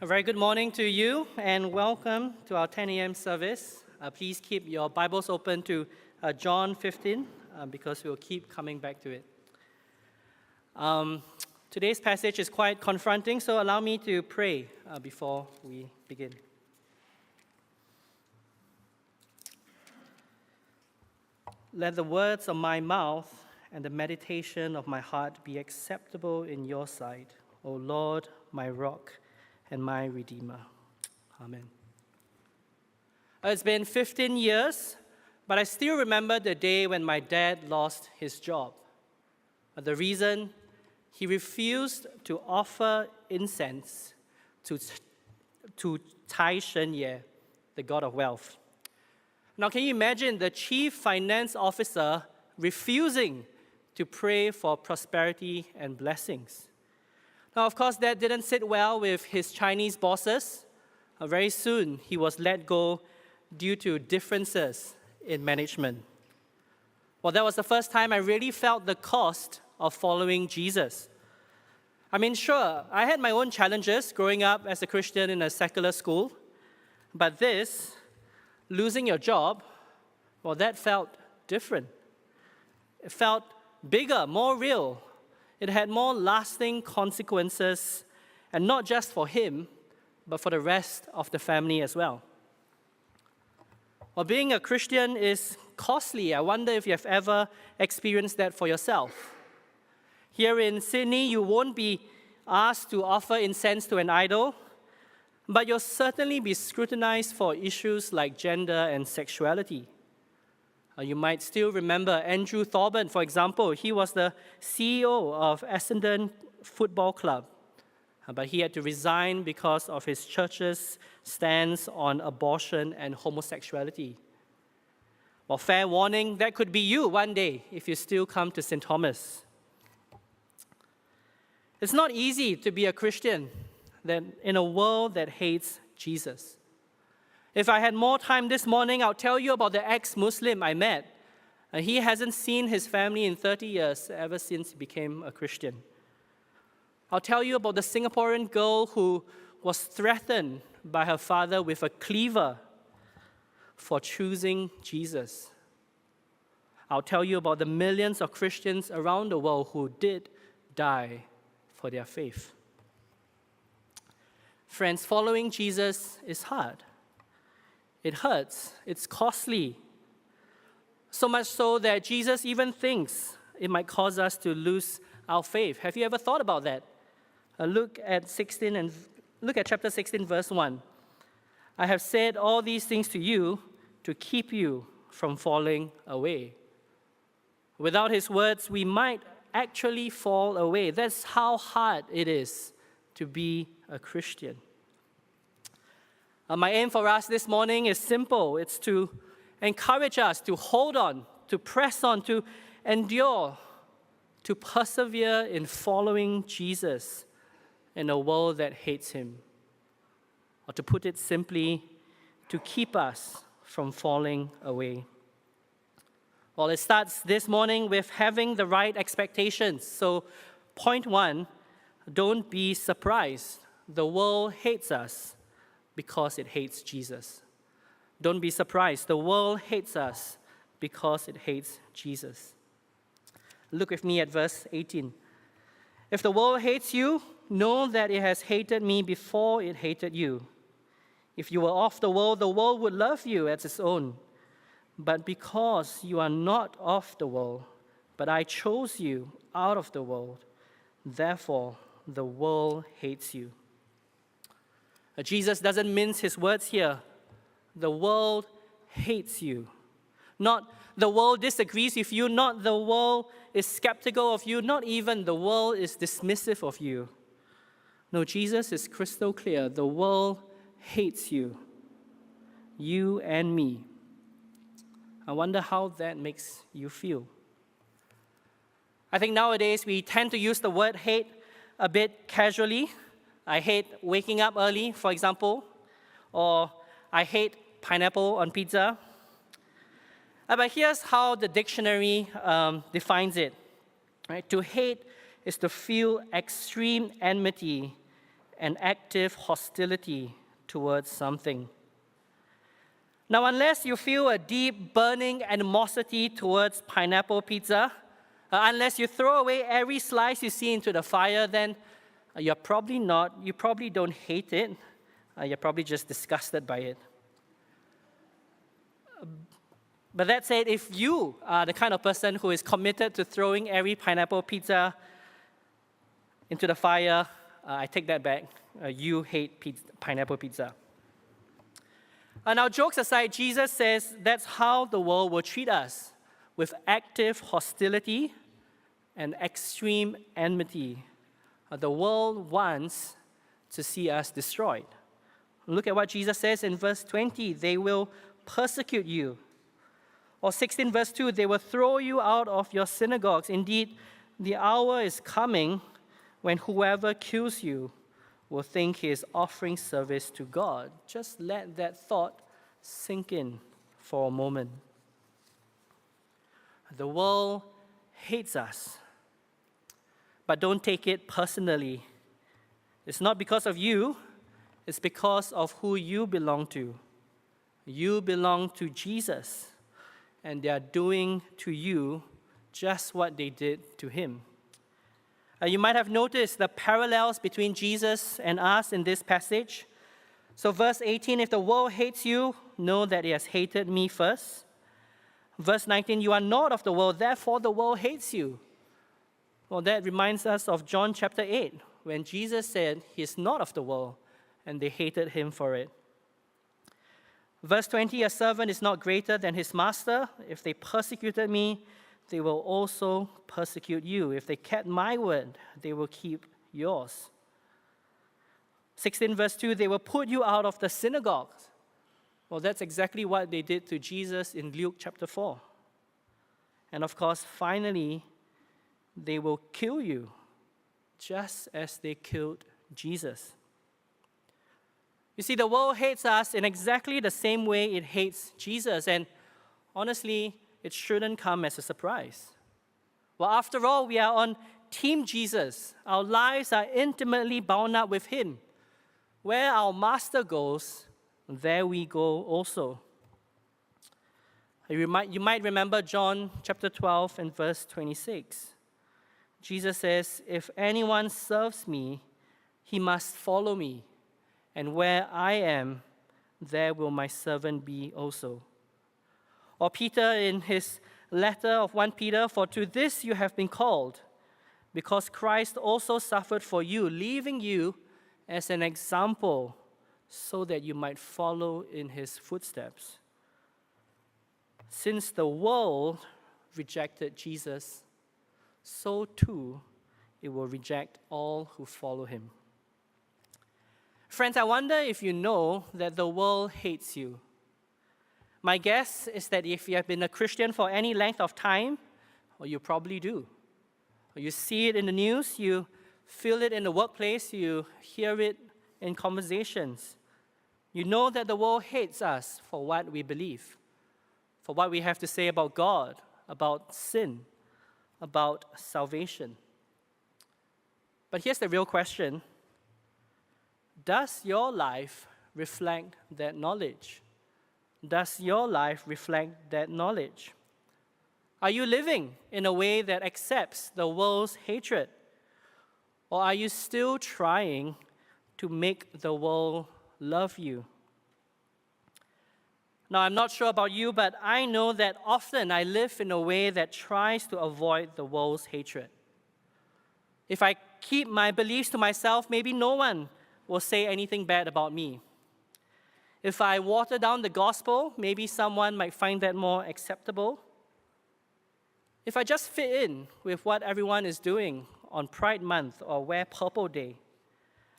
A very good morning to you and welcome to our 10 a.m. service. Please keep your Bibles open to John 15 because we'll keep coming back to it. Today's passage is quite confronting, so allow me to pray before we begin. Let the words of my mouth and the meditation of my heart be acceptable in your sight, O Lord, my rock and my Redeemer. Amen. It's been 15 years, but I still remember the day when my dad lost his job. The reason, he refused to offer incense to Tai Shen-Ye, the god of wealth. Now, can you imagine the chief finance officer refusing to pray for prosperity and blessings? Now, of course, that didn't sit well with his Chinese bosses. Very soon, he was let go due to differences in management. Well, that was the first time I really felt the cost of following Jesus. I mean, sure, I had my own challenges growing up as a Christian in a secular school, but this, losing your job, well, that felt different. It felt bigger, more real. It had more lasting consequences, and not just for him, but for the rest of the family as well. Well, being a Christian is costly. I wonder if you have ever experienced that for yourself. Here in Sydney, you won't be asked to offer incense to an idol, but you'll certainly be scrutinized for issues like gender and sexuality. You might still remember Andrew Thorburn, for example. He was the CEO of Essendon Football Club, but he had to resign because of his church's stance on abortion and homosexuality. Well, fair warning, that could be you one day if you still come to St. Thomas. It's not easy to be a Christian in a world that hates Jesus. If I had more time this morning, I'll tell you about the ex-Muslim I met. He hasn't seen his family in 30 years, ever since he became a Christian. I'll tell you about the Singaporean girl who was threatened by her father with a cleaver for choosing Jesus. I'll tell you about the millions of Christians around the world who did die for their faith. Friends, following Jesus is hard. It hurts. It's costly. So much so that Jesus even thinks it might cause us to lose our faith. Have you ever thought about that? Look at chapter 16, verse 1. I have said all these things to you to keep you from falling away. Without his words, we might actually fall away. That's how hard it is to be a Christian. My aim for us this morning is simple. It's to encourage us to hold on, to press on, to endure, to persevere in following Jesus in a world that hates him. Or to put it simply, to keep us from falling away. Well, it starts this morning with having the right expectations. So, point 1, don't be surprised. The world hates us because it hates Jesus. Don't be surprised. The world hates us because it hates Jesus. Look with me at verse 18. If the world hates you, know that it has hated me before it hated you. If you were of the world would love you as its own. But because you are not of the world, but I chose you out of the world, therefore the world hates you. Jesus doesn't mince his words here. The world hates you. Not the world disagrees with you, not the world is skeptical of you, not even the world is dismissive of you. No, Jesus is crystal clear. The world hates you. You and me. I wonder how that makes you feel. I think nowadays we tend to use the word hate a bit casually. I hate waking up early, for example, or I hate pineapple on pizza. But here's how the dictionary defines it. Right? To hate is to feel extreme enmity and active hostility towards something. Now, unless you feel a deep, burning animosity towards pineapple pizza, unless you throw away every slice you see into the fire, then you probably don't hate it. You're probably just disgusted by it. But that said, if you are the kind of person who is committed to throwing every pineapple pizza into the fire, I take that back. You hate pineapple pizza. Now, jokes aside, Jesus says that's how the world will treat us, with active hostility and extreme enmity. The world wants to see us destroyed. Look at what Jesus says in verse 20. They will persecute you. Or 16 verse 2, they will throw you out of your synagogues. Indeed, the hour is coming when whoever kills you will think he is offering service to God. Just let that thought sink in for a moment. The world hates us, but don't take it personally. It's not because of you, it's because of who you belong to. You belong to Jesus, and they are doing to you just what they did to him. You might have noticed the parallels between Jesus and us in this passage. So verse 18, if the world hates you, know that it has hated me first. Verse 19, you are not of the world, therefore the world hates you. Well, that reminds us of John chapter 8, when Jesus said he's not of the world, and they hated him for it. Verse 20, a servant is not greater than his master. If they persecuted me, they will also persecute you. If they kept my word, they will keep yours. 16 verse 2, they will put you out of the synagogues. Well, that's exactly what they did to Jesus in Luke chapter 4. And of course, finally, they will kill you, just as they killed Jesus. You see, the world hates us in exactly the same way it hates Jesus. And honestly, it shouldn't come as a surprise. Well, after all, we are on Team Jesus. Our lives are intimately bound up with him. Where our master goes, there we go also. You might remember John chapter 12 and verse 26. Jesus says, if anyone serves me, he must follow me. And where I am, there will my servant be also. Or Peter in his letter of 1 Peter, for to this you have been called, because Christ also suffered for you, leaving you as an example so that you might follow in his footsteps. Since the world rejected Jesus, so too it will reject all who follow him. Friends, I wonder if you know that the world hates you. My guess is that if you have been a Christian for any length of time, or you probably do, or you see it in the news, you feel it in the workplace, you hear it in conversations, you know that the world hates us for what we believe, for what we have to say about God, about sin, about salvation. But here's the real question. Does your life reflect that knowledge? Does your life reflect that knowledge? Are you living in a way that accepts the world's hatred? Or are you still trying to make the world love you? Now, I'm not sure about you, but I know that often I live in a way that tries to avoid the world's hatred. If I keep my beliefs to myself, maybe no one will say anything bad about me. If I water down the gospel, maybe someone might find that more acceptable. If I just fit in with what everyone is doing on Pride Month or wear Purple Day,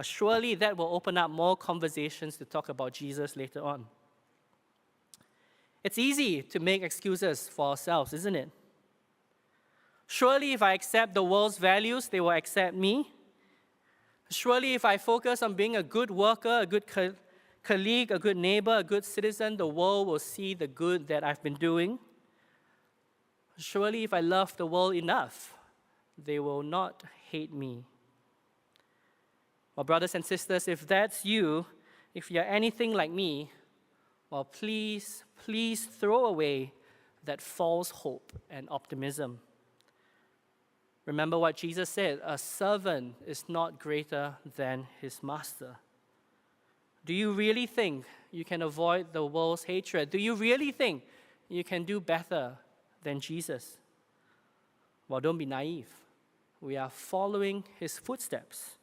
surely that will open up more conversations to talk about Jesus later on. It's easy to make excuses for ourselves, isn't it? Surely if I accept the world's values, they will accept me. Surely if I focus on being a good worker, a good colleague, a good neighbor, a good citizen, the world will see the good that I've been doing. Surely if I love the world enough, they will not hate me. Well, brothers and sisters, if that's you, if you're anything like me, well, please throw away that false hope and optimism. Remember what Jesus said, a servant is not greater than his master. Do you really think you can avoid the world's hatred? Do you really think you can do better than Jesus? Well, don't be naive. We are following his footsteps,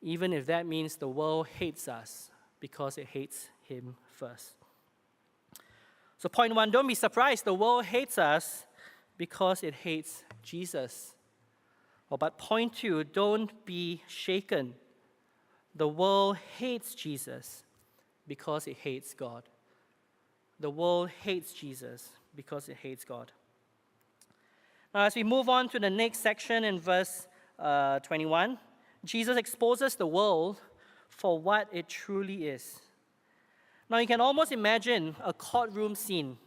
even if that means the world hates us because it hates him first. So point one, don't be surprised. The world hates us because it hates Jesus. Well, but point two, don't be shaken. The world hates Jesus because it hates God. The world hates Jesus because it hates God. Now, as we move on to the next section in verse 21, Jesus exposes the world for what it truly is. Now, you can almost imagine a courtroom scene.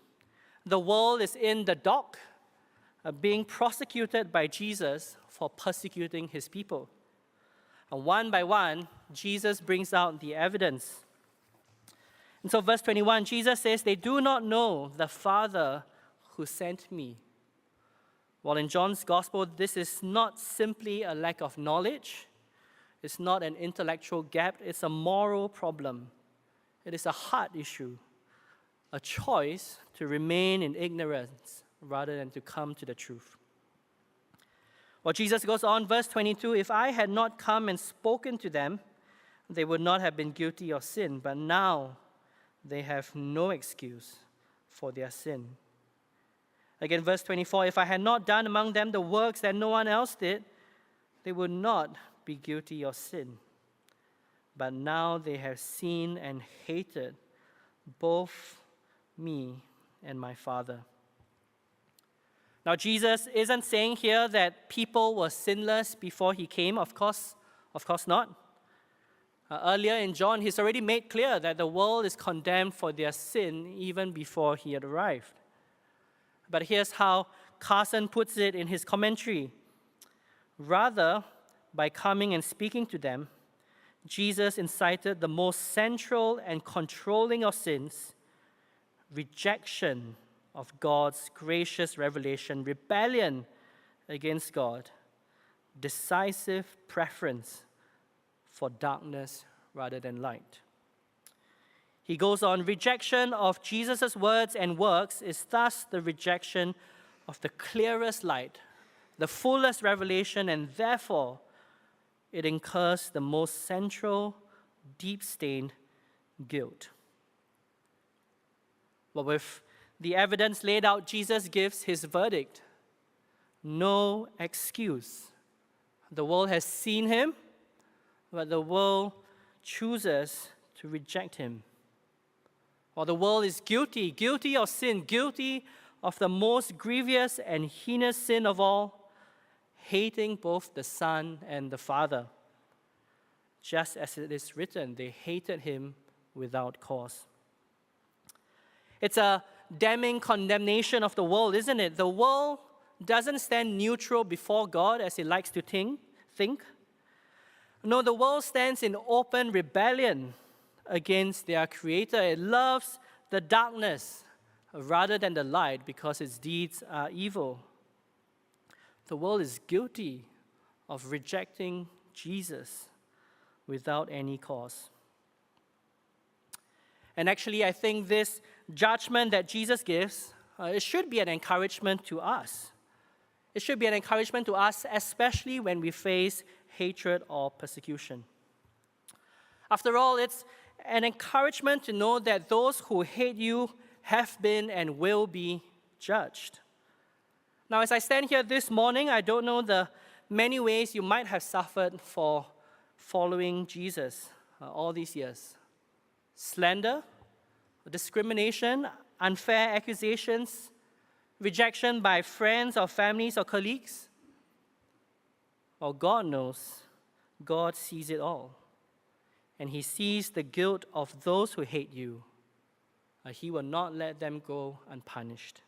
The world is in the dock, being prosecuted by Jesus for persecuting his people. And one by one, Jesus brings out the evidence. And so verse 21, Jesus says, they do not know the Father who sent me. Well, in John's gospel, this is not simply a lack of knowledge. It's not an intellectual gap. It's a moral problem. It is a heart issue, a choice to remain in ignorance rather than to come to the truth. Well, Jesus goes on, verse 22, if I had not come and spoken to them, they would not have been guilty of sin, but now they have no excuse for their sin. Again, verse 24, if I had not done among them the works that no one else did, they would not be guilty of sin. But now they have seen and hated both me and my Father. Now, Jesus isn't saying here that people were sinless before he came. Of course not. Earlier in John, he's already made clear that the world is condemned for their sin even before he had arrived. But here's how Carson puts it in his commentary. Rather, by coming and speaking to them, Jesus incited the most central and controlling of sins, rejection of God's gracious revelation, rebellion against God, decisive preference for darkness rather than light. He goes on, rejection of Jesus' words and works is thus the rejection of the clearest light, the fullest revelation, and therefore it incurs the most central, deep-stained guilt. But with the evidence laid out, Jesus gives his verdict. No excuse. The world has seen him, but the world chooses to reject him. While the world is guilty of sin, guilty of the most grievous and heinous sin of all, hating both the Son and the Father. Just as it is written, they hated him without cause. It's a damning condemnation of the world, isn't it? The world doesn't stand neutral before God as it likes to think. No, the world stands in open rebellion against their Creator. It loves the darkness rather than the light because its deeds are evil. The world is guilty of rejecting Jesus without any cause. And actually, I think this judgment that Jesus gives, it should be an encouragement to us. It should be an encouragement to us, especially when we face hatred or persecution. After all, it's an encouragement to know that those who hate you have been and will be judged. Now, as I stand here this morning, I don't know the many ways you might have suffered for following Jesus all these years. Slander, discrimination, unfair accusations, rejection by friends or families or colleagues. Well, God knows. God sees it all. And he sees the guilt of those who hate you. He will not let them go unpunished.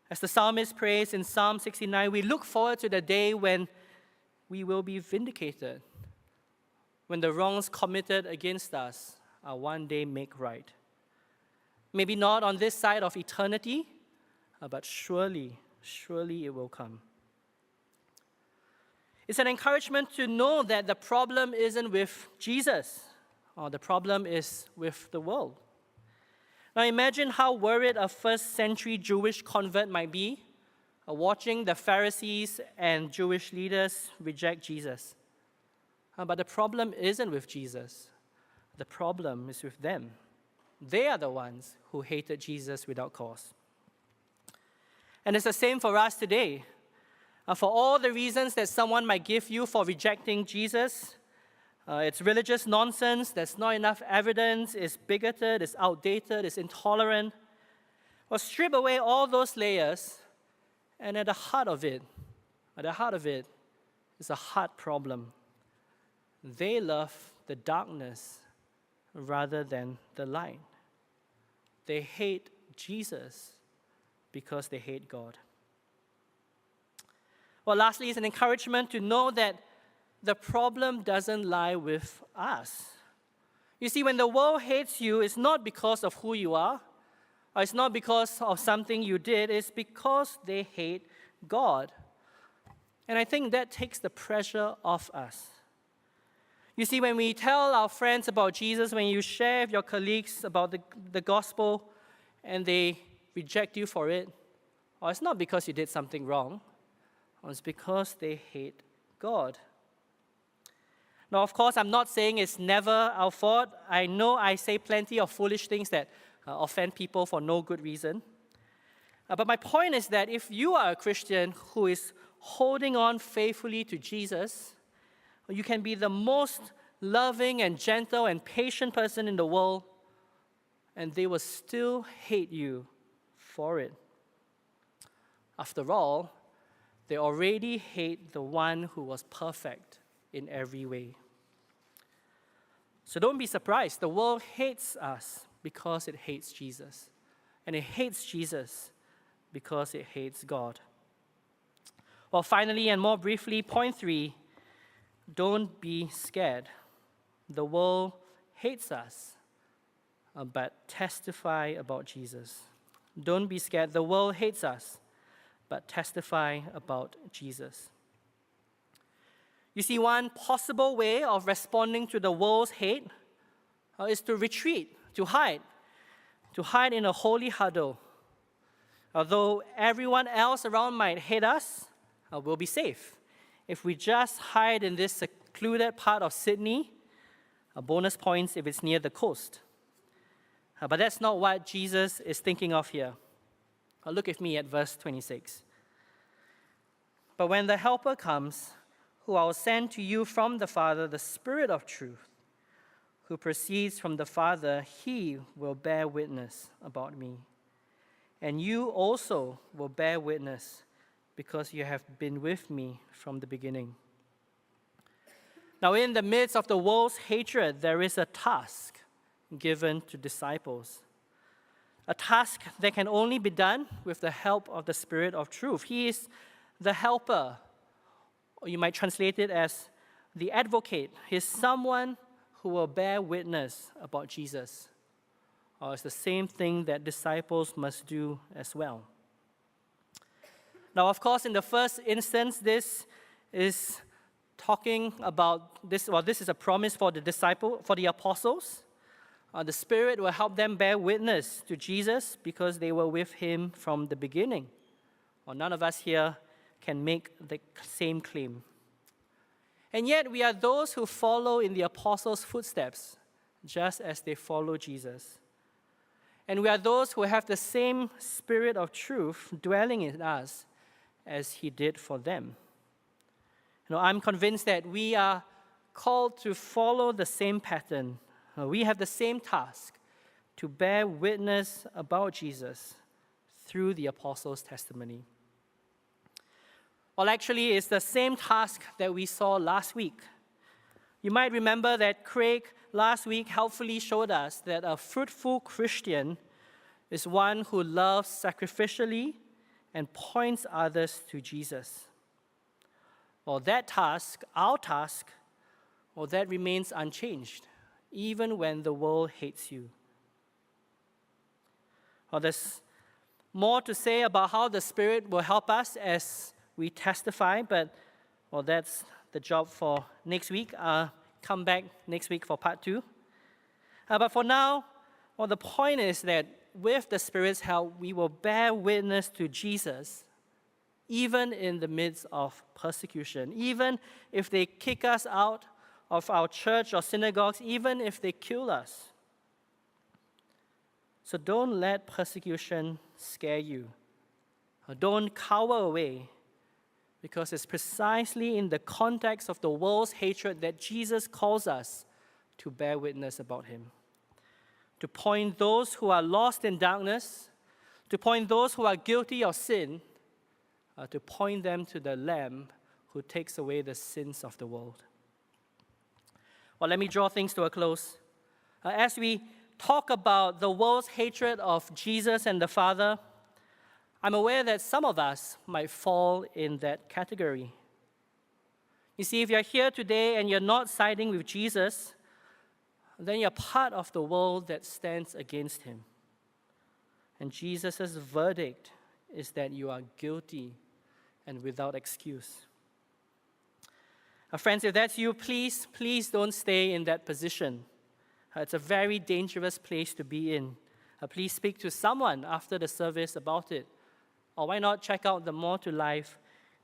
As the psalmist prays in Psalm 69, we look forward to the day when we will be vindicated, when the wrongs committed against us are one day made right. Maybe not on this side of eternity, but surely it will come. It's an encouragement to know that the problem isn't with Jesus, or the problem is with the world. Now imagine how worried a first century Jewish convert might be watching the Pharisees and Jewish leaders reject Jesus. But the problem isn't with Jesus. The problem is with them. They are the ones who hated Jesus without cause. And it's the same for us today. For all the reasons that someone might give you for rejecting Jesus, it's religious nonsense, there's not enough evidence, it's bigoted, it's outdated, it's intolerant. Well, strip away all those layers, and at the heart of it is a heart problem. They love the darkness rather than the light. They hate Jesus because they hate God. Well, lastly, it's an encouragement to know that the problem doesn't lie with us. You see, when the world hates you, it's not because of who you are, or it's not because of something you did, it's because they hate God. And I think that takes the pressure off us. You see, when we tell our friends about Jesus, when you share with your colleagues about the gospel, and they reject you for it, or it's not because you did something wrong, or it's because they hate God. Now, of course, I'm not saying it's never our fault. I know I say plenty of foolish things that offend people for no good reason. But my point is that if you are a Christian who is holding on faithfully to Jesus, you can be the most loving and gentle and patient person in the world, and they will still hate you for it. After all, they already hate the one who was perfect in every way. So don't be surprised. The world hates us because it hates Jesus. And it hates Jesus because it hates God. Well, finally and more briefly, point 3, don't be scared. The world hates us, but testify about Jesus. Don't be scared. The world hates us, but testify about Jesus. You see, one possible way of responding to the world's hate is to retreat, to hide in a holy huddle. Although everyone else around might hate us, we'll be safe. If we just hide in this secluded part of Sydney, bonus points if it's near the coast. But that's not what Jesus is thinking of here. Look with me at verse 26. But when the Helper comes, who I will send to you from the Father, the Spirit of truth, who proceeds from the Father, he will bear witness about me. And you also will bear witness because you have been with me from the beginning. Now, in the midst of the world's hatred, there is a task given to disciples. A task that can only be done with the help of the Spirit of truth. He is the helper, or you might translate it as the advocate. He is someone who will bear witness about Jesus. Or it's the same thing that disciples must do as well. Now, of course, in the first instance, this is talking about this. Well, this is a promise for the apostles. The Spirit will help them bear witness to Jesus because they were with him from the beginning. Well, none of us here can make the same claim. And yet, we are those who follow in the apostles' footsteps, just as they follow Jesus. And we are those who have the same Spirit of truth dwelling in us as he did for them. I'm convinced that we are called to follow the same pattern. We have the same task to bear witness about Jesus through the apostles' testimony. Well, actually, it's the same task that we saw last week. You might remember that Kuek last week helpfully showed us that a fruitful Christian is one who loves sacrificially and points others to Jesus. Well, that task, our task, Well, that remains unchanged, even when the world hates you. Well, there's more to say about how the Spirit will help us as we testify, but, well, that's the job for next week. Come back next week for part 2. But for now, well, the point is that with the Spirit's help, we will bear witness to Jesus, even in the midst of persecution, even if they kick us out of our church or synagogues, even if they kill us. So don't let persecution scare you. Don't cower away, because it's precisely in the context of the world's hatred that Jesus calls us to bear witness about him, to point those who are lost in darkness, to point those who are guilty of sin, to point them to the Lamb who takes away the sins of the world. Well, let me draw things to a close. As we talk about the world's hatred of Jesus and the Father, I'm aware that some of us might fall in that category. You see, if you're here today and you're not siding with Jesus, then you're part of the world that stands against him. And Jesus' verdict is that you are guilty and without excuse. Friends, if that's you, please don't stay in that position. It's a very dangerous place to be in. Please speak to someone after the service about it. Or why not check out the More to Life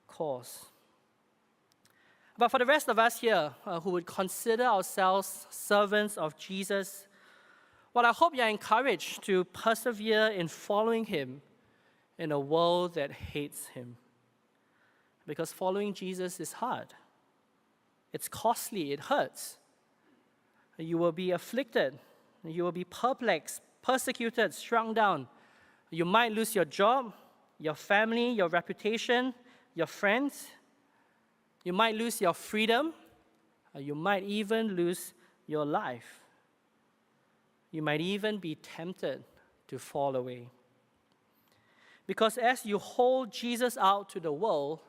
course. But for the rest of us here who would consider ourselves servants of Jesus, well, I hope you're encouraged to persevere in following him in a world that hates him. Because following Jesus is hard. It's costly, it hurts. You will be afflicted, you will be perplexed, persecuted, struck down. You might lose your job, your family, your reputation, your friends. You might lose your freedom. You might even lose your life. You might even be tempted to fall away. Because as you hold Jesus out to the world,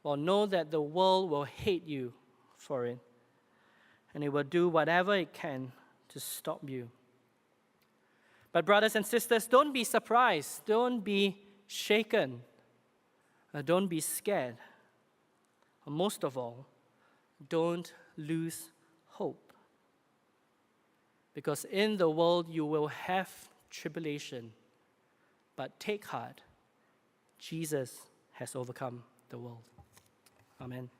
well, know that the world will hate you for it. And it will do whatever it can to stop you. But brothers and sisters, don't be surprised. Don't be shaken. Don't be scared. Most of all, don't lose hope. Because in the world you will have tribulation. But take heart. Jesus has overcome the world. Amen.